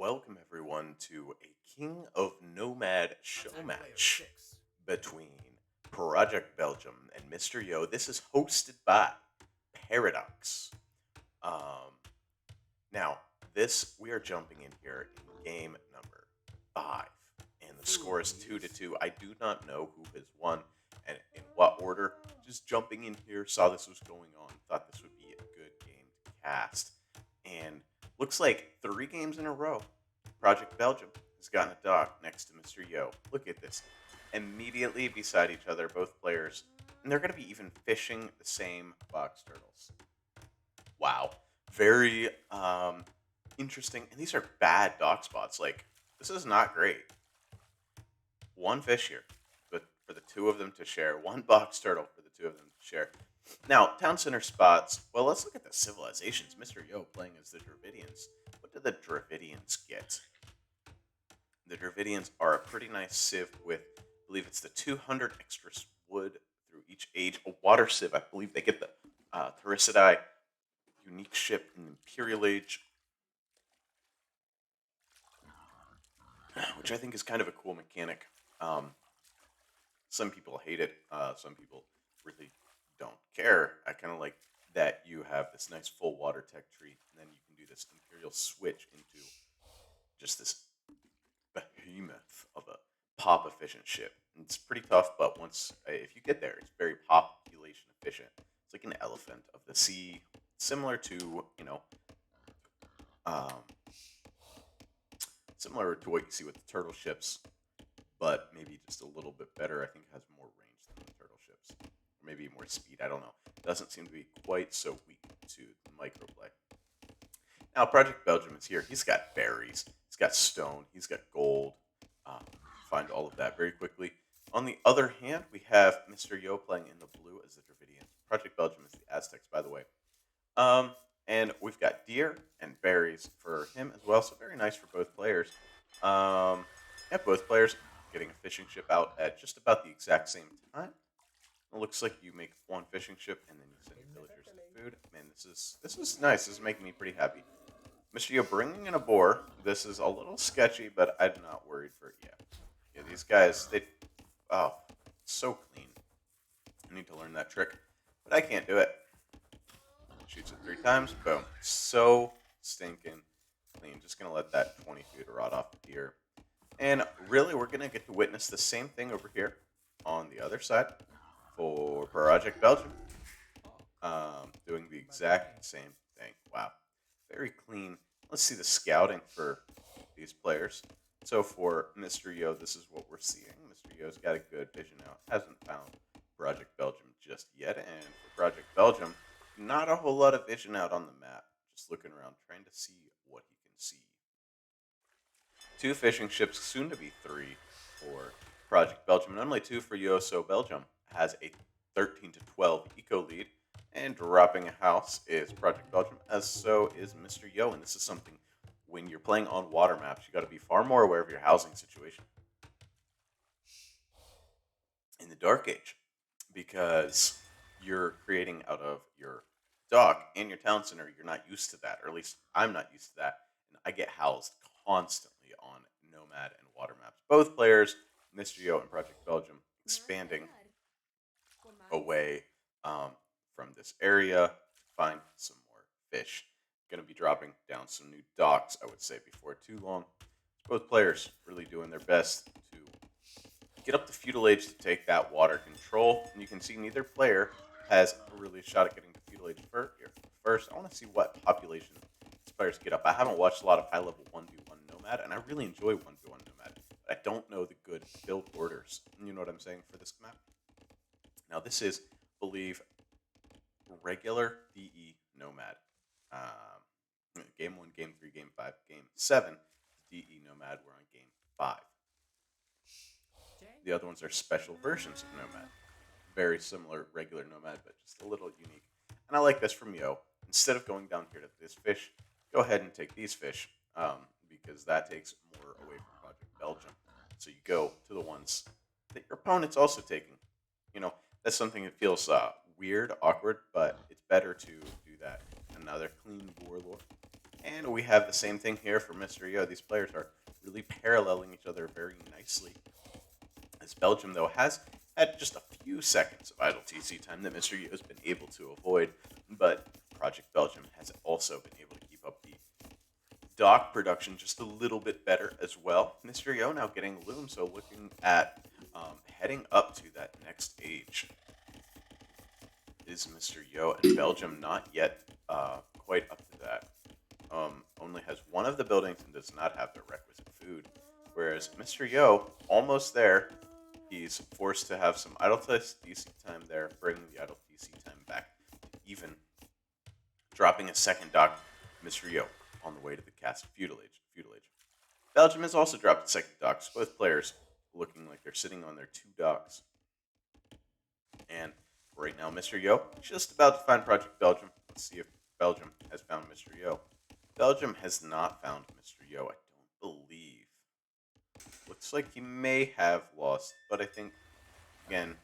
Welcome everyone to a King of Nomad show match between Project Belgium and Mr. Yo. This is hosted by Paradox. Um, now, this we are jumping in here in game number 5, and the score is 2-2. I do not know who has won and in what order. Just jumping in here, saw this was going on, thought this would be a good game to cast, and looks like 3 games in a row. Project Belgium has gotten a dock next to Mr. Yo. Look at this. Immediately beside each other, both players, and they're going to be even fishing the same box turtles. Wow. Very interesting. And these are bad dock spots. Like, this is not great. One fish here, but for the two of them to share. One box turtle for the two of them to share. Now, town center spots. Well, let's look at the civilizations. Mr. Yo playing as the Dravidians. What do the Dravidians get? The Dravidians are a pretty nice civ with, I believe it's the 200 extra wood through each age. A water civ, I believe they get the Thericidai unique ship in the Imperial Age, which I think is kind of a cool mechanic. Some people hate it. Some people really don't care. I kind of like that you have this nice full water tech tree, and then you can do this Imperial switch into just this behemoth of a pop efficient ship. And it's pretty tough, but once if you get there, it's very population efficient. It's like an elephant of the sea, similar to um, similar to what you see with the turtle ships, but maybe just a little bit better. I think it has more range than the turtle ships, or maybe more speed. I don't know. It doesn't seem to be quite so weak to the microplay. Now, Project Belgium is here. He's got berries. He's got stone. He's got gold. Find all of that very quickly. On the other hand, we have Mr. Yo playing in the blue as the Dravidians. Project Belgium is the Aztecs, by the way. And we've got deer and berries for him as well. So very nice for both players. Yeah, both players getting a fishing ship out at just about the exact same time. It looks like you make one fishing ship and then you send your villagers the food. Man, this is nice. This is making me pretty happy. Mr. Yo bringing in a boar. This is a little sketchy, but I'm not worried for it yet. Yeah, these guys, oh, so clean. I need to learn that trick, but I can't do it. Shoots it 3 times, boom. So stinking clean. Just gonna let that 20 feet rot off here. And really, we're gonna get to witness the same thing over here on the other side for Project Belgium. Doing the exact same thing. Wow. Very clean. Let's see the scouting for these players. So for Mr. Yo, this is what we're seeing. Mr. Yo's got a good vision now. Hasn't found Project Belgium just yet. And for Project Belgium, not a whole lot of vision out on the map. Just looking around, trying to see what he can see. 2 fishing ships, soon to be 3 for Project Belgium. And only 2 for Yo, so Belgium has a 13-12 eco lead. And dropping a house is Project Belgium, as so is Mr. Yo. And this is something, when you're playing on water maps, you got to be far more aware of your housing situation in the Dark Age, because you're creating out of your dock and your town center. You're not used to that, or at least I'm not used to that. And I get housed constantly on Nomad and water maps. Both players, Mr. Yo and Project Belgium, expanding away from this area to find some more fish. Going to be dropping down some new docks, I would say, before too long. Both players really doing their best to get up the feudal age to take that water control. And you can see neither player has really a shot at getting to feudal age first. I want to see what population these players get up. I haven't watched a lot of high level 1v1 Nomad, and I really enjoy 1v1 Nomad. But I don't know the good build orders. You know what I'm saying for this map? Now, this is, I believe, regular DE Nomad. Game 1, Game 3, Game 5, Game 7. DE Nomad, we're on Game 5. The other ones are special versions of Nomad. Very similar, regular Nomad, but just a little unique. And I like this from Yo. Instead of going down here to this fish, go ahead and take these fish, because that takes more away from Project Belgium. So you go to the ones that your opponent's also taking. That's something that feels weird, awkward, but it's better to do that. Another clean warlord. And we have the same thing here for Mr. Yo. These players are really paralleling each other very nicely. As Belgium, though, has had just a few seconds of idle TC time that Mr. Yo has been able to avoid, but Project Belgium has also been able to keep up the dock production just a little bit better as well. Mr. Yo now getting loom, so looking at heading up to that next age is Mr. Yo, and Belgium not yet quite up to that. Only has one of the buildings and does not have the requisite food, whereas Mr. Yo almost there. He's forced to have some idle DC time there, bringing the idle DC time back even, dropping a second dock. Mr. Yo on the way to the cast feudal age. Belgium has also dropped a second dock, so both players looking like they're sitting on their two docks. And right now, Mr. Yo just about to find Project Belgium. Let's see if Belgium has found Mr. Yo. Belgium has not found Mr. Yo, I don't believe. Looks like he may have lost, but I think, again,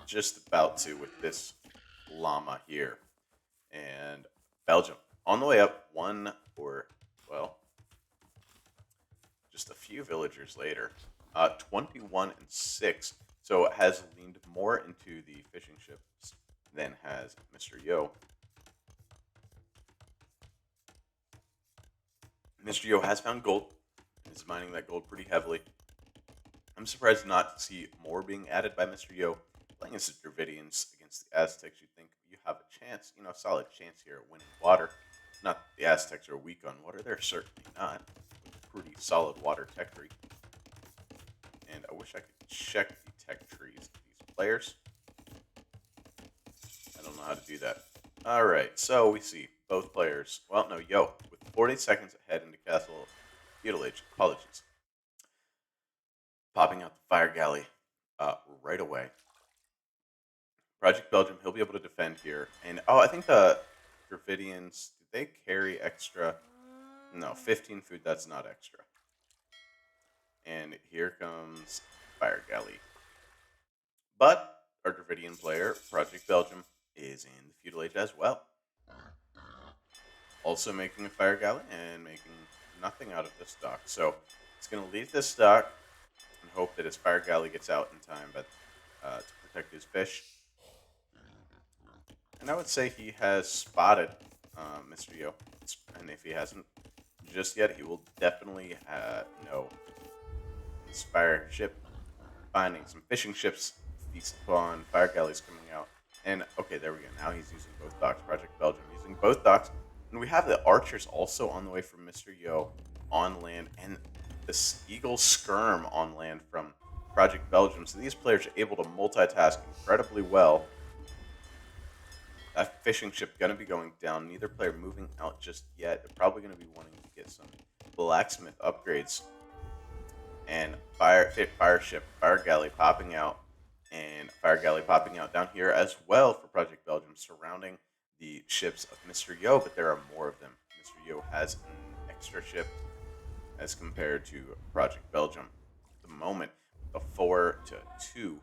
just about to with this llama here. And Belgium on the way up, just a few villagers later, 21 and 6. So it has leaned more into the fishing ships than has Mr. Yo. Mr. Yo has found gold and is mining that gold pretty heavily. I'm surprised not to see more being added by Mr. Yo. Playing as the Dravidians against the Aztecs, you'd think you have a chance, a solid chance here at winning water. Not that the Aztecs are weak on water, they're certainly not. With a pretty solid water tech tree. And I wish I could check the tech trees of these players. I don't know how to do that. Alright, so we see both players. Well, no, Yo, with 40 seconds ahead into Castle Feudal Age. Apologies. Popping out the fire galley right away. Project Belgium, he'll be able to defend here. And, I think the Dravidians, did they carry extra? No, 15 food, that's not extra. And here comes fire galley. But our Dravidian player, Project Belgium, is in the Feudal Age as well. Also making a fire galley and making nothing out of this dock. So he's going to leave this dock and hope that his fire galley gets out in time, but to protect his fish. And I would say he has spotted Mr. Yo. And if he hasn't just yet, he will definitely know this fire ship finding some fishing ships, feast upon fire galleys coming out. And okay, there we go. Now he's using both docks. Project Belgium using both docks. And we have the archers also on the way from Mr. Yo on land, and this Eagle Skirm on land from Project Belgium. So these players are able to multitask incredibly well. That fishing ship going to be going down. Neither player moving out just yet. They're probably going to be wanting to get some blacksmith upgrades. And fire ship, fire galley popping out, and fire galley popping out down here as well for Project Belgium, surrounding the ships of Mr. Yo, but there are more of them. Mr. Yo has an extra ship as compared to Project Belgium. At the moment, a 4-2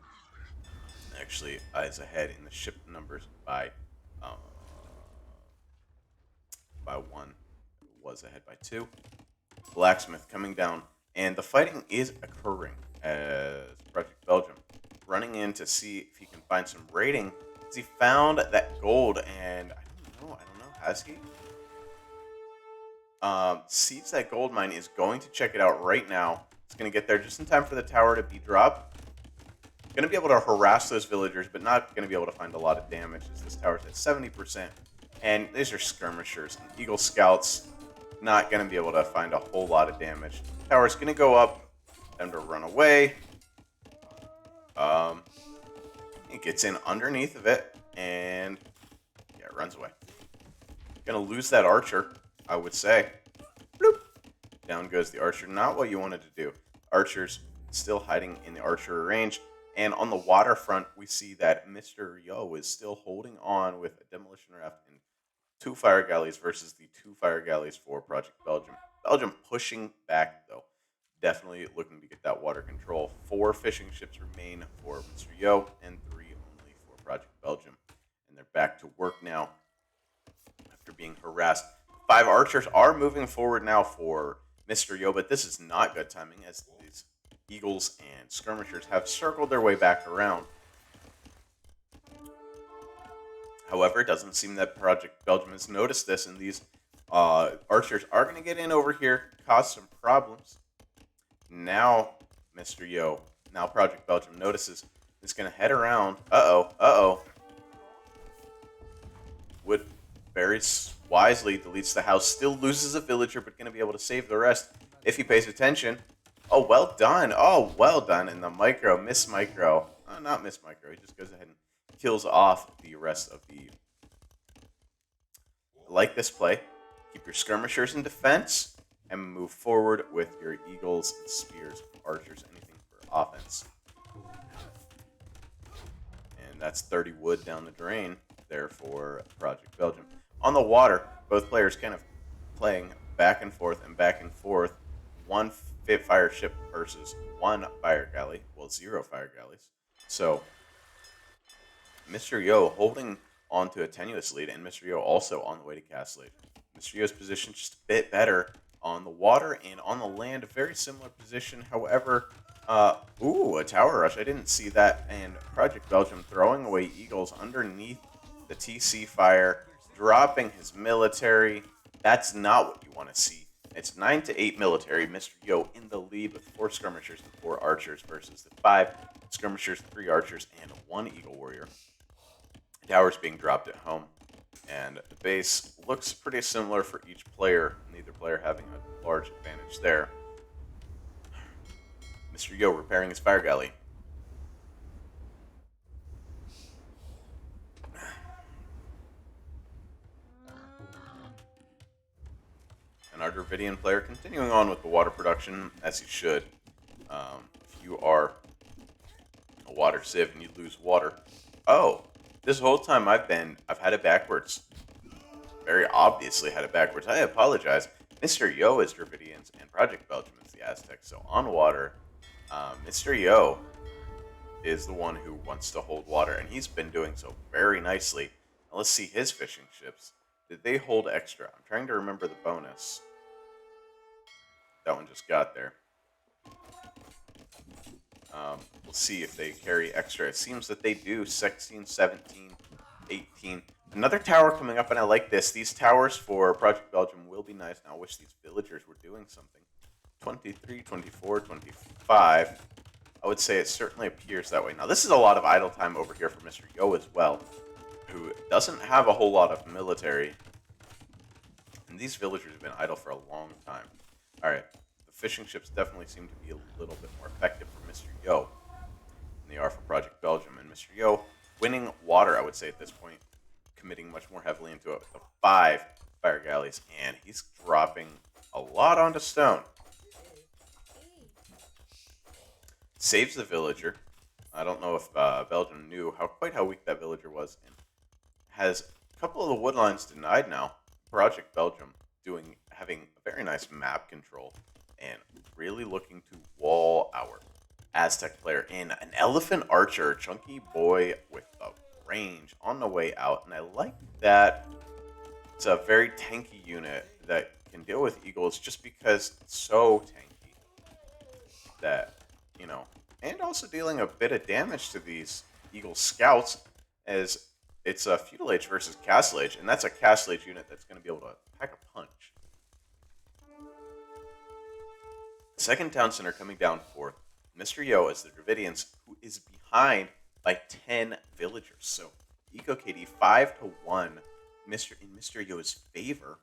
actually is ahead in the ship numbers by 1. It was ahead by 2. Blacksmith coming down, and the fighting is occurring as Project Belgium running in to see if he can find some raiding. As he found that gold, and I don't know, has he? Sees that gold mine, is going to check it out right now. It's going to get there just in time for the tower to be dropped. Going to be able to harass those villagers, but not going to be able to find a lot of damage as this tower's at 70%. And these are skirmishers and Eagle Scouts. Not going to be able to find a whole lot of damage. Tower's going to go up. Time to run away. It gets in underneath of it, and yeah, it runs away. Gonna lose that archer, I would say. Bloop. Down goes the archer. Not what you wanted to do. Archer's still hiding in the archer range. And on the waterfront, we see that Mr. Yo is still holding on with a demolition raft and 2 fire galleys versus the 2 fire galleys for Project Belgium. Belgium pushing back, though. Definitely looking to get that water control. 4 fishing ships remain for Mr. Yo and 3 only for Project Belgium. And they're back to work now after being harassed. 5 archers are moving forward now for Mr. Yo, but this is not good timing as these eagles and skirmishers have circled their way back around. However, it doesn't seem that Project Belgium has noticed this, and these archers are going to get in over here, cause some problems. Now, Mr. Yo, now Project Belgium notices it's going to head around. Uh-oh. Wood very wisely deletes the house, still loses a villager, but going to be able to save the rest if he pays attention. Oh, well done. And the micro, miss micro. Not miss micro. He just goes ahead and kills off the rest of the... I like this play. Keep your skirmishers in defense and move forward with your eagles, and spears, archers, anything for offense. And that's 30 wood down the drain there for Project Belgium. On the water, both players kind of playing back and forth. One fire ship versus one fire galley. Well, 0 fire galleys. So, Mr. Yo holding on to a tenuous lead, and Mr. Yo also on the way to Castle Age. Mr. Yo's position just a bit better on the water, and on the land, a very similar position. However, a tower rush. I didn't see that. And Project Belgium throwing away eagles underneath the TC fire, dropping his military. That's not what you want to see. It's 9-8 military. Mr. Yo in the lead with 4 skirmishers and 4 archers versus the 5 skirmishers, 3 archers, and 1 eagle warrior. Towers being dropped at home. And the base looks pretty similar for each player, neither player having a large advantage there. Mr. Yo repairing his fire galley. And our Dravidian player continuing on with the water production, as he should. If you are a water sieve and you lose water... Oh, this whole time I've had it backwards. Very obviously had it backwards. I apologize. Mr. Yo is Dravidians and Project Belgium is the Aztecs. So on water, Mr. Yo is the one who wants to hold water, and he's been doing so very nicely. Now let's see his fishing ships. Did they hold extra? I'm trying to remember the bonus. That one just got there. We'll see if they carry extra. It seems that they do. 16, 17, 18. Another tower coming up, and I like this. These towers for Project Belgium will be nice. Now I wish these villagers were doing something. 23, 24, 25. I would say it certainly appears that way. Now this is a lot of idle time over here for Mr. Yo as well, who doesn't have a whole lot of military. And these villagers have been idle for a long time. Alright, the fishing ships definitely seem to be a little bit more effective for Mr. Yo than they are for Project Belgium. And Mr. Yo winning water, I would say at this point, committing much more heavily into the 5 fire galleys. And he's dropping a lot onto stone. Saves the villager. I don't know if Belgium knew quite how weak that villager was, and has a couple of the wood lines denied now. Project Belgium having a very nice map control and really looking to wall our Aztec player in. An elephant archer, chunky boy with the range on the way out, and I like that. It's a very tanky unit that can deal with eagles just because it's so tanky that, you know, and also dealing a bit of damage to these eagle scouts, as it's a feudal age versus castle age, and that's a castle age unit that's going to be able to pack a punch. Second town center coming down fourth. Mr. Yo as the Dravidians, who is behind by 10 villagers. So Eco KD 5-1 in Mr. Yo's favor.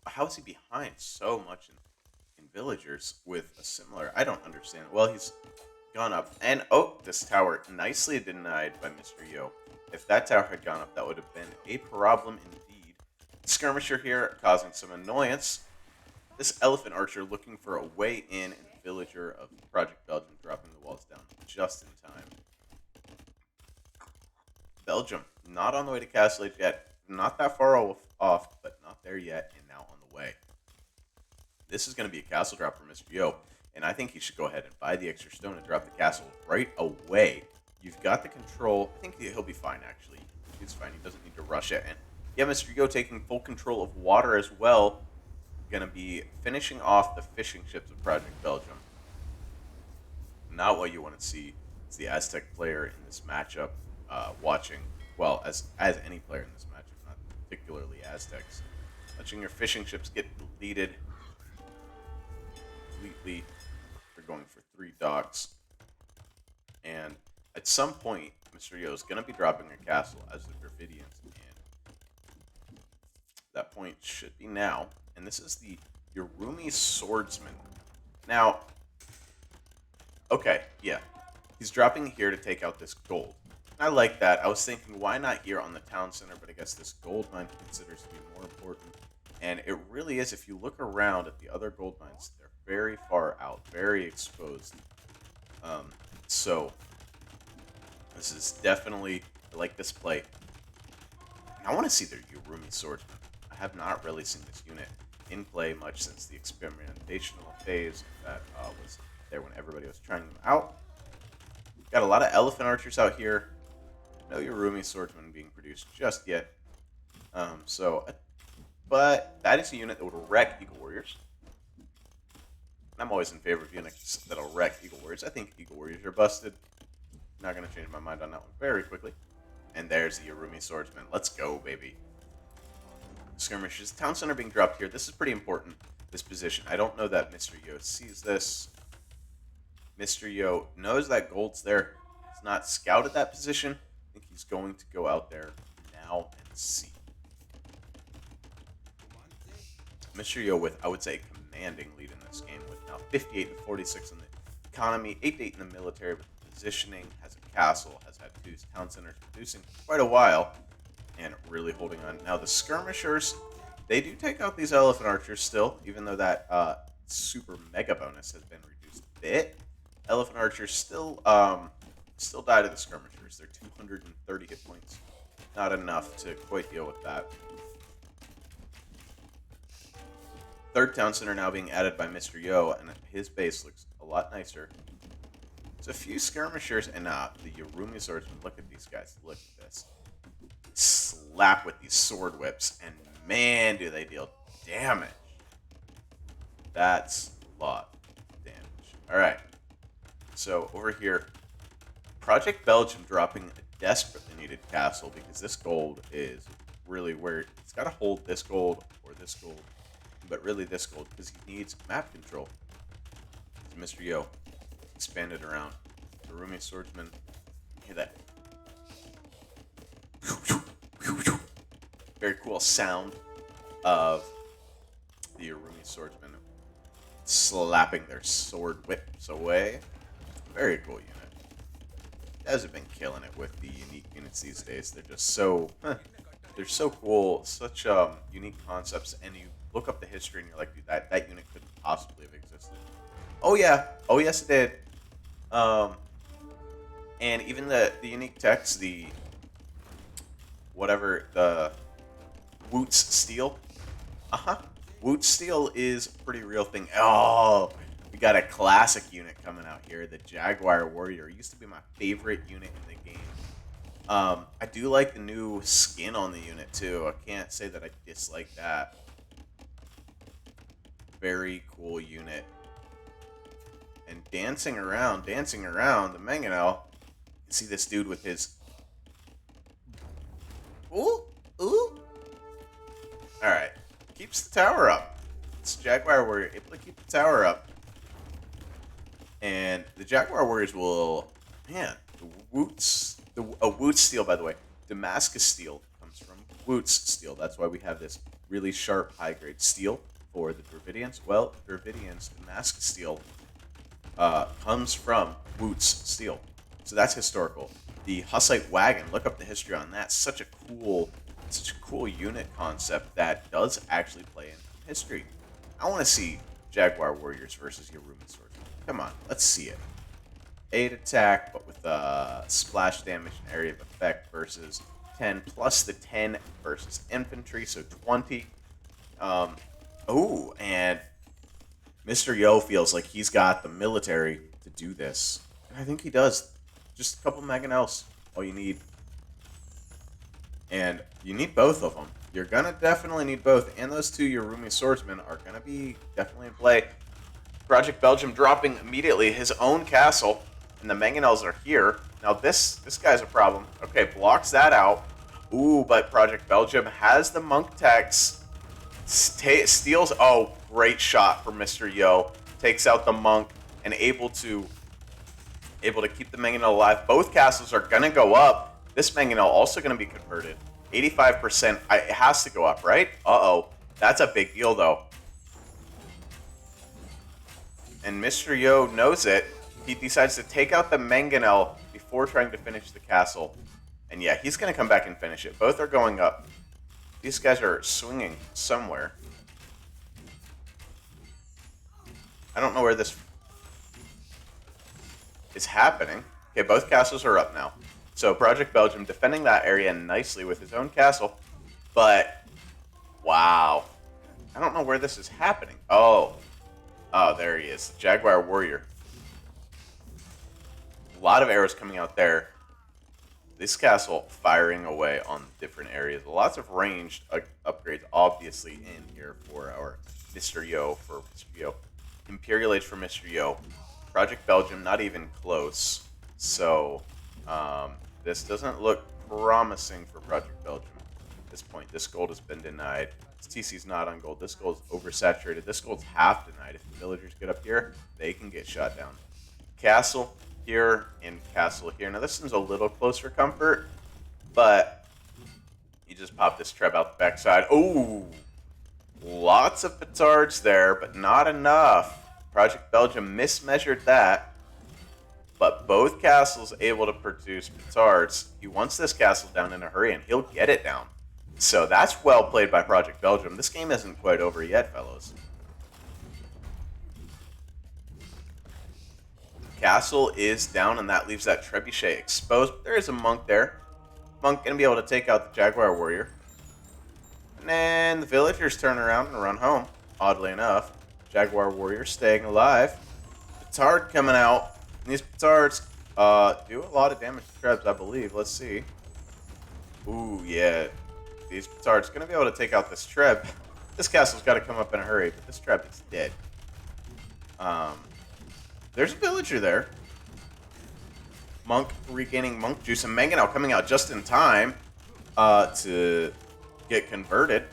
How is he behind so much in villagers with a similar... I don't understand. Well, he's gone up. And, oh, this tower nicely denied by Mr. Yo. If that tower had gone up, that would have been a problem indeed. Skirmisher here causing some annoyance. This elephant archer looking for a way in, and the villager of Project Belgium dropping the walls down just in time. Belgium, not on the way to Castle Age yet. Not that far off, but not there yet, and now on the way. This is going to be a castle drop for Mr. Yo, and I think he should go ahead and buy the extra stone and drop the castle right away. You've got the control. I think he'll be fine, actually. He's fine. He doesn't need to rush it. And Yeah, Mr. Yo taking full control of water as well. Going to be finishing off the fishing ships of Project Belgium. Not what you want to see is the Aztec player in this matchup watching, well, as any player in this matchup, not particularly Aztecs, watching your fishing ships get deleted completely. They're going for 3 docks. And at some point, Mr. Yo is going to be dropping a castle as the Dravidians, and that point should be now. And this is the Yorumi Swordsman. Now, okay, yeah. He's dropping here to take out this gold. I like that. I was thinking, why not here on the town center? But I guess this gold mine he considers to be more important. And it really is. If you look around at the other gold mines, they're very far out, very exposed. So this is definitely, I like this play. I want to see their Yorumi Swordsman. I have not really seen this unit in play much since the experimentational phase that was there when everybody was trying them out. Got a lot of elephant archers out here. No Yorumi Swordsman being produced just yet. But that is a unit that would wreck Eagle Warriors. I'm always in favor of units that'll wreck Eagle Warriors. I think Eagle Warriors are busted. Not going to change my mind on that one very quickly. And there's the Yorumi Swordsman. Let's go, baby. Skirmishes. Town center being dropped here. This is pretty important, this position. I don't know that Mr. Yo sees this. Mr. Yo knows that gold's there. He's not scouted that position. I think he's going to go out there now and see. Mr. Yo with, I would say, commanding lead in this game with now 58 and 46 in the economy, 8 to 8 in the military with positioning, has a castle, has had 2 town centers producing for quite a while, and really holding on. Now the skirmishers, they do take out these elephant archers still, even though that super mega bonus has been reduced a bit. Elephant archers still die to the skirmishers. They're 230 hit points. Not enough to quite deal with that. Third town center now being added by Mr. Yo, and his base looks a lot nicer. There's a few skirmishers, and the Yorumi swordsmen. Look at these guys. Look at this. Slap with these sword whips, and man, do they deal damage. That's a lot of damage. Alright. So, over here, Project Belgium dropping a desperately needed castle because this gold is really where it's got to hold this gold or this gold, but really this gold because he needs map control. So Mr. Yo expanded around. The Yorumi swordsman, hear that? Very cool sound of the Yorumi swordsmen slapping their sword whips away. Very cool unit. You guys have been killing it with the unique units these days. They're just so, they're so cool. Such unique concepts. And you look up the history and you're like, dude, that unit couldn't possibly have existed. Oh yeah. Oh yes, it did. And even the unique text, the whatever, the Woot's Steel. Woot's Steel is a pretty real thing. Oh, we got a classic unit coming out here. The Jaguar Warrior. It used to be my favorite unit in the game. I do like the new skin on the unit, too. I can't say that I dislike that. Very cool unit. And dancing around the Mangonel. You see this dude with his... Ooh, ooh. Alright. Keeps the tower up. It's Jaguar Warrior able to keep the tower up. And the Jaguar Warriors will... Man, the Woot's... Woot's Steel, by the way. Damascus Steel comes from Woot's Steel. That's why we have this really sharp, high-grade steel for the Dravidians. Well, Dravidians' Damascus Steel comes from Woot's Steel. So that's historical. The Hussite Wagon, look up the history on that. Such a cool unit concept that does actually play in history. I want to see Jaguar Warriors versus Yorumi Swordsmen. Come on, let's see it. 8 attack, but with splash damage and area of effect versus 10, plus the 10 versus infantry, so 20. Oh, and Mr. Yo feels like he's got the military to do this. And I think he does. Just a couple Mangonels, all you need. And you need both of them. You're going to definitely need both. And those two Yorumi swordsmen are going to be definitely in play. Project Belgium dropping immediately his own castle. And the Mangonels are here. Now this guy's a problem. Okay, blocks that out. Ooh, but Project Belgium has the monk tax. Steals. Oh, great shot from Mr. Yo. Takes out the monk and able to keep the Mangonel alive. Both castles are going to go up. This Mangonel also going to be converted. 85%. It has to go up, right? Uh-oh. That's a big deal, though. And Mr. Yo knows it. He decides to take out the Mangonel before trying to finish the castle. And yeah, he's going to come back and finish it. Both are going up. These guys are swinging somewhere. I don't know where this is happening. Okay, both castles are up now. So Project Belgium defending that area nicely with his own castle. But, wow. I don't know where this is happening. Oh, there he is. Jaguar Warrior. A lot of arrows coming out there. This castle firing away on different areas. Lots of ranged upgrades, obviously, in here for our Mr. Yo. Imperial Age for Mr. Yo. Project Belgium, not even close. So, this doesn't look promising for Project Belgium at this point. This gold has been denied. This TC's not on gold. This gold's oversaturated. This gold's half denied. If the villagers get up here, they can get shot down. Castle here and castle here. Now this one's a little close for comfort, but you just pop this treb out the backside. Oh, lots of petards there, but not enough. Project Belgium mismeasured that, but both castles able to produce petards. He wants this castle down in a hurry, and he'll get it down. So that's well played by Project Belgium. This game isn't quite over yet, fellows. Castle is down, and that leaves that trebuchet exposed. But there is a monk there. Monk gonna be able to take out the Jaguar Warrior. And then the villagers turn around and run home. Oddly enough, Jaguar Warrior staying alive. Petard coming out. And these petards do a lot of damage to trebs, I believe. Let's see. Ooh, yeah. These petards gonna be able to take out this treb. This castle's got to come up in a hurry, but this treb is dead. There's a villager there. Monk regaining monk juice, and Mangonel coming out just in time to get converted.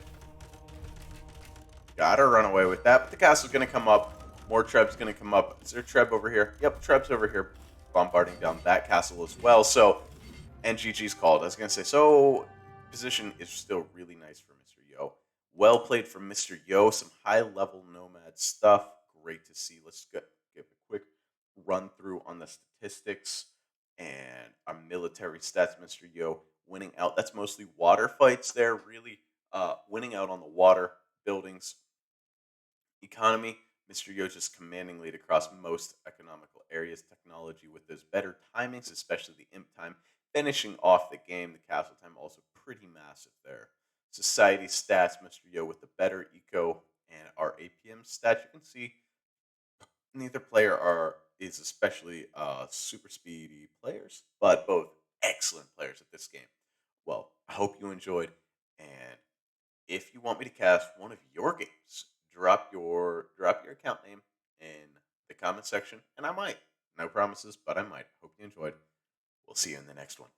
Gotta run away with that, but the castle's gonna come up. More treb's gonna come up. Is there a treb over here? Yep, treb's over here bombarding down that castle as well. So, and GG's called. I was gonna say, so position is still really nice for Mr. Yo. Well played from Mr. Yo. Some high-level Nomad stuff. Great to see. Let's give a quick run through on the statistics and our military stats. Mr. Yo winning out. That's mostly water fights there. Really winning out on the water buildings economy. Mr. Yo just commanding lead across most economical areas. Technology with those better timings, especially the imp time. Finishing off the game. The castle time also pretty massive there. Society stats. Mr. Yo with the better eco and our APM stats. You can see neither player is especially super speedy players, but both excellent players at this game. Well, I hope you enjoyed, and if you want me to cast one of your games, drop your account name in the comment section, and I might. No promises, but I might. Hope you enjoyed. We'll see you in the next one.